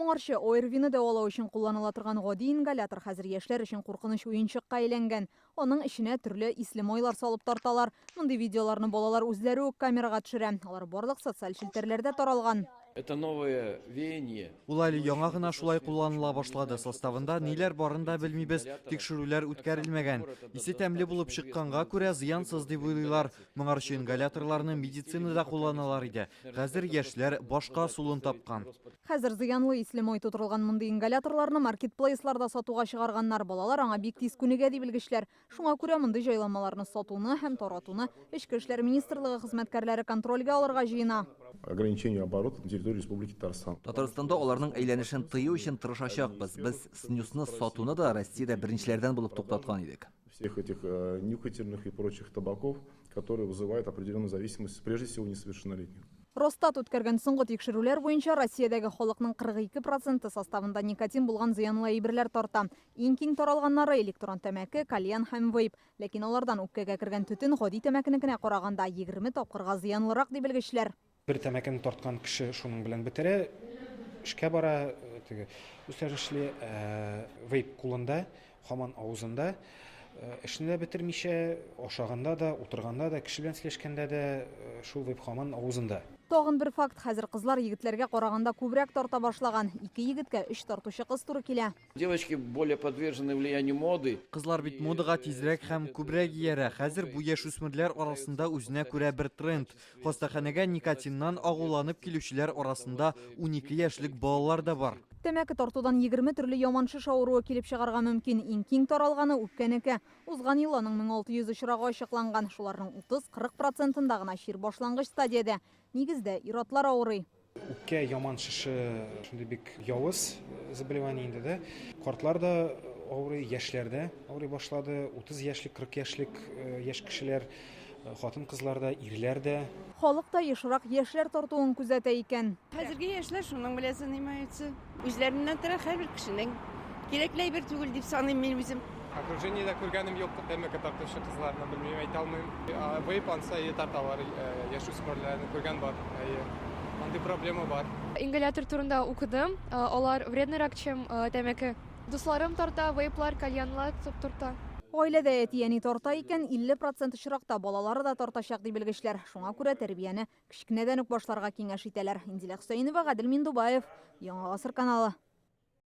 Моңарчы ОРВИны дәвалау өчен кулланыла торган гади ингалятор хәзер яшьләр өчен куркыныч уенчыкка әйләнгән. Аның эченә төрле исле майлар салып тарталар. Мондый видеоларны балалар үзләре үк камерага төшерә. Алар барлык социаль челтәрләрдә таралган. Это новое веяние. Ул әле яңа гына шулай кулланыла башлады. Составында ниләр барын да белмибез, тикшерүләр үткәрелмәгән. Исе тәмле булып чыкканга күрә зыянсыз дип уйлыйлар. Моңарчы ингаляторларны медицинада кулланалар иде. Хәзер яшьләр башка сулын тапкан. Хәзер зыянлы исле май тутырылган мондый ингаляторларны маркетплейсларда сатуга чыгарганнар. Балалар аңа бик тиз күнегә дип белгечләр. Шуңа күрә мондый җайламаларны сатуны һәм таратуны Эчке эшләр министрлыгы хезмәткәрләре контрольгә алырга җыена. Ограничению оборота на территории Республики Татарстан. Татарстанда аларның әйләнешен тыю өчен тырышачакбыз. Біз снюсны сатуны да Россиядә беренчеләрдән булып туктаткан идек. Всех этих никотиновых и прочих табаков, которые вызывают определенную зависимость, прежде всего, у несовершеннолетних. Росстат үткәргән соңгы тикшерүләр буенча Россиядәге халыкның 42% составында никотин булган зыянлы әйберләр тарта. Иң киң таралганнары электрон тәмәке, кальян һәм вейп. Ләкин алардан үпкәгә кергән төтен гади тәмәкенекенә караганда 20 тапкырга зыянлырак дип белгечләр. Бер тәмәкене тарткан кеше шуның белән бетерә, эшкә бара, үстерешле вейп кулында, һаман авызында. Эшне дә бетермичә, ашаганда да, утырганда да, кеше белән сөйләшкәндә дә шул вейп һаман авызында. Тагын бер факт, хәзер кызлар егетләргә караганда күбрәк тарта башлаган. 2 егеткә 3 тартучы кыз туры килә. Девочки более подвержены влиянию моды. Кызлар бит модага тизрәк һәм күбрәк иярә. Хәзер бу яшүсмерләр арасында үзенә күрә бер тренд. Хастаханәгә никотиннан агуланып килүчеләр арасында 12 яшьлек балалар да бар. Тәмәке тартудан 20 төрле яман шиш авыруы килеп чыгарга мөмкин. Иң киң таралганы үпкәнеке. Узган ел аның 1600 очрагы ачыкланган. Шуларның 30-40%-ында гына чир башлангыч стадиядә. Нигездә ир-атлар авырый. Үпкә яман шише шундый бик явыз заболевание инде дә. Картлар да авырый, яшьләр дә авырый башлады. 30 яшьлек, 40 яшьлек яшь кешеләр, хатын-кызлар да, ирләр дә. Халык та ешрак яшьләр тартуын күзәтә икән. Хәзерге яшьләр шуның белән занимаются. Үзләреннән тора һәрбер кешенең кирәкле бер түгел дип саныйм мин үзем. Окружениедә күргәнем юк тәмәке тартучы кызларны, белмим, әйтә алмыйм. Вейп анса тарталар, яшүсмерләрне күргән бар. Андый проблема бар. Ингалятор турында укыдым. Алар вреднырак, чем тәмәке. Дусларым тарта, вейплар, кальянлар тарта. Гаиләдә әти-әни тарта икән, 50% очракта балалары да тартачак дип белгечләр. Шуңа күрә тәрбияне кечкенәдән үк башларга киңәш итәләр. Инзилә Хөсәенова, Гадел Миндубаев, Яңа Гасыр каналы.